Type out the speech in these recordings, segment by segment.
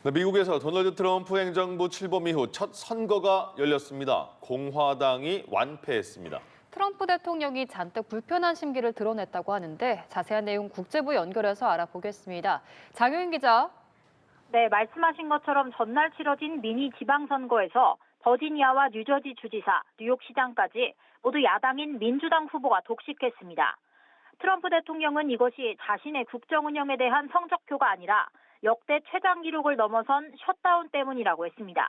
네, 미국에서 도널드 트럼프 행정부 출범 이후 첫 선거가 열렸습니다. 공화당이 완패했습니다. 트럼프 대통령이 잔뜩 불편한 심기를 드러냈다고 하는데 자세한 내용 국제부 연결해서 알아보겠습니다. 장효인 기자. 네, 말씀하신 것처럼 전날 치러진 미니 지방선거에서 버지니아와 뉴저지 주지사, 뉴욕시장까지 모두 야당인 민주당 후보가 독식했습니다. 트럼프 대통령은 이것이 자신의 국정 운영에 대한 성적표가 아니라 역대 최장 기록을 넘어선 셧다운 때문이라고 했습니다.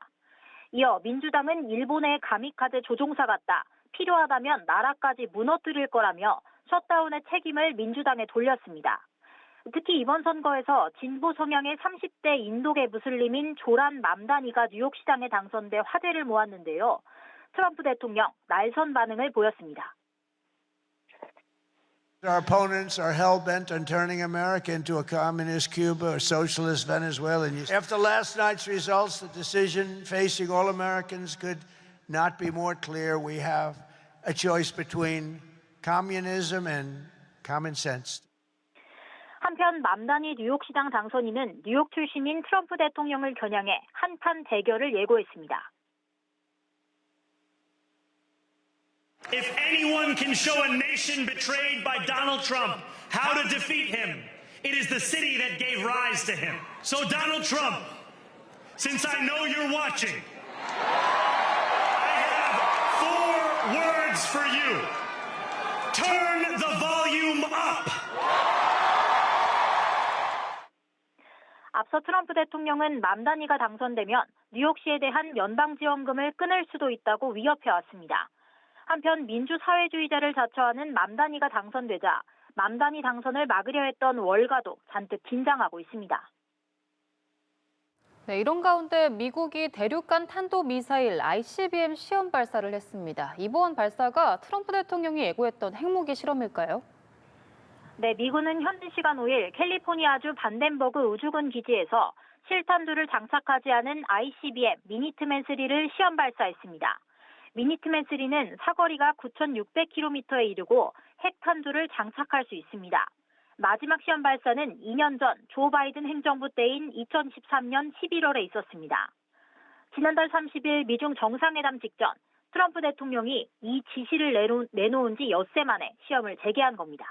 이어 민주당은 일본의 가미카제 조종사 같다, 필요하다면 나라까지 무너뜨릴 거라며 셧다운의 책임을 민주당에 돌렸습니다. 특히 이번 선거에서 진보 성향의 30대 인도계 무슬림인 조란 맘다니가 뉴욕시장에 당선돼 화제를 모았는데요. 트럼프 대통령 날선 반응을 보였습니다. Our opponents are hell-bent on turning America into a communist Cuba or socialist Venezuela. After last night's results, the decision facing all Americans could not be more clear. We have a choice between communism and common sense. 한편 맘다니 뉴욕시장 당선인은 뉴욕 출신인 트럼프 대통령을 겨냥해 한판 대결을 예고했습니다. If anyone can show a nation betrayed by Donald Trump how to defeat him, it is the city that gave rise to him. So Donald Trump, since I know you're watching, I have 4 words for you. Turn the volume up. 앞서 트럼프 대통령은 맘다니가 당선되면 뉴욕시에 대한 연방지원금을 끊을 수도 있다고 위협해왔습니다. 한편 민주사회주의자를 자처하는 맘다니가 당선되자 맘다니 당선을 막으려 했던 월가도 잔뜩 긴장하고 있습니다. 네, 이런 가운데 미국이 대륙간 탄도미사일 ICBM 시험 발사를 했습니다. 이번 발사가 트럼프 대통령이 예고했던 핵무기 실험일까요? 네, 미군은 현지 시간 5일 캘리포니아주 반덴버그 우주군 기지에서 실탄두를 장착하지 않은 ICBM 미니트맨 3를 시험 발사했습니다. 미니트맨 3는 사거리가 9,600km에 이르고 핵탄두를 장착할 수 있습니다. 마지막 시험 발사는 2년 전 조 바이든 행정부 때인 2013년 11월에 있었습니다. 지난달 30일 미중 정상회담 직전 트럼프 대통령이 이 지시를 내놓은 지 엿새 만에 시험을 재개한 겁니다.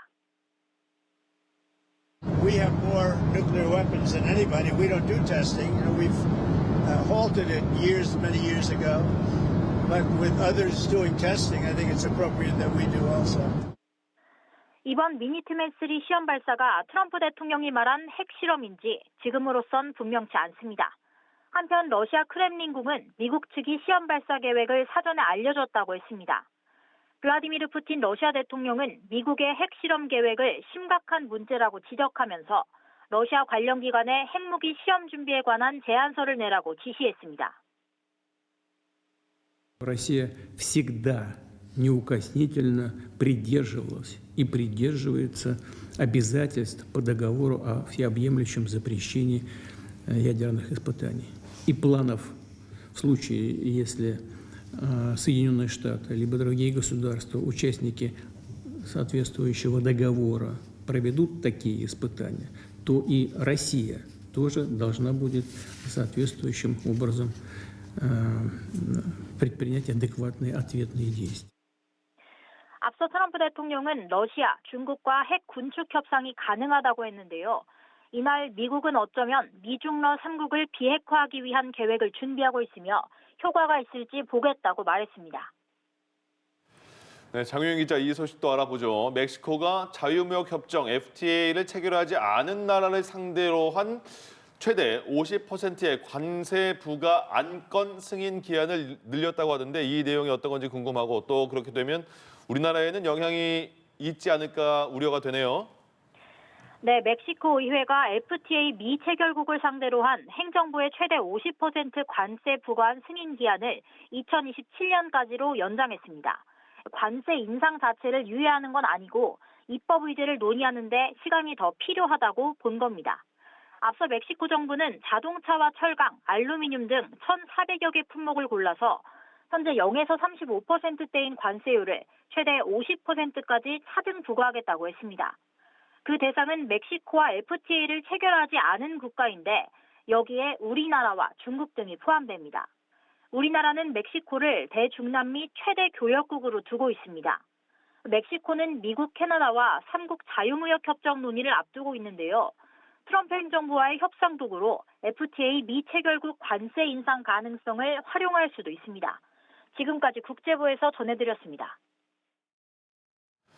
We have more nuclear weapons than anybody. We don't do testing. We've halted it many years ago. But with others doing testing, I think it's appropriate that we do also. 이번 미니트맨 3 시험 발사가 트럼프 대통령이 말한 핵실험인지 지금으로선 분명치 않습니다. 한편 러시아 크렘린궁은 미국 측이 시험 발사 계획을 사전에 알려줬다고 했습니다. 블라디미르 푸틴 러시아 대통령은 미국의 핵실험 계획을 심각한 문제라고 지적하면서 러시아 관련 기관에 핵무기 시험 준비에 관한 제안서를 내라고 지시했습니다. Россия всегда неукоснительно придерживалась и придерживается обязательств по договору о всеобъемлющем запрещении ядерных испытаний и планов в случае, если Соединенные Штаты либо другие государства, участники соответствующего договора, проведут такие испытания, то и Россия тоже должна будет соответствующим образом предпринять адекватные ответные действия. 앞서 트럼프 대통령은 러시아, 중국과 핵 군축 협상이 가능하다고 했는데요. 이날 미국은 어쩌면 미중러 3국을 비핵화하기 위한 계획을 준비하고 있으며 효과가 있을지 보겠다고 말했습니다. 네, 장효인 기자 이 소식도 알아보죠. 멕시코가 자유무역 협정 FTA를 체결하지 않은 나라를 상대로 한 최대 50%의 관세 부과 안건 승인 기한을 늘렸다고 하던데 이 내용이 어떤 건지 궁금하고 또 그렇게 되면 우리나라에는 영향이 있지 않을까 우려가 되네요. 네, 멕시코 의회가 FTA 미체결국을 상대로 한 행정부의 최대 50% 관세 부과한 승인 기한을 2027년까지로 연장했습니다. 관세 인상 자체를 유예하는 건 아니고 입법 의제를 논의하는 데 시간이 더 필요하다고 본 겁니다. 앞서 멕시코 정부는 자동차와 철강, 알루미늄 등 1,400여 개 품목을 골라서 현재 0에서 35%대인 관세율을 최대 50%까지 차등 부과하겠다고 했습니다. 그 대상은 멕시코와 FTA를 체결하지 않은 국가인데 여기에 우리나라와 중국 등이 포함됩니다. 우리나라는 멕시코를 대중남미 최대 교역국으로 두고 있습니다. 멕시코는 미국, 캐나다와 3국 자유무역협정 논의를 앞두고 있는데요. 트럼프 행정부와의 협상 도구로 FTA 미체결국 관세 인상 가능성을 활용할 수도 있습니다. 지금까지 국제부에서 전해드렸습니다.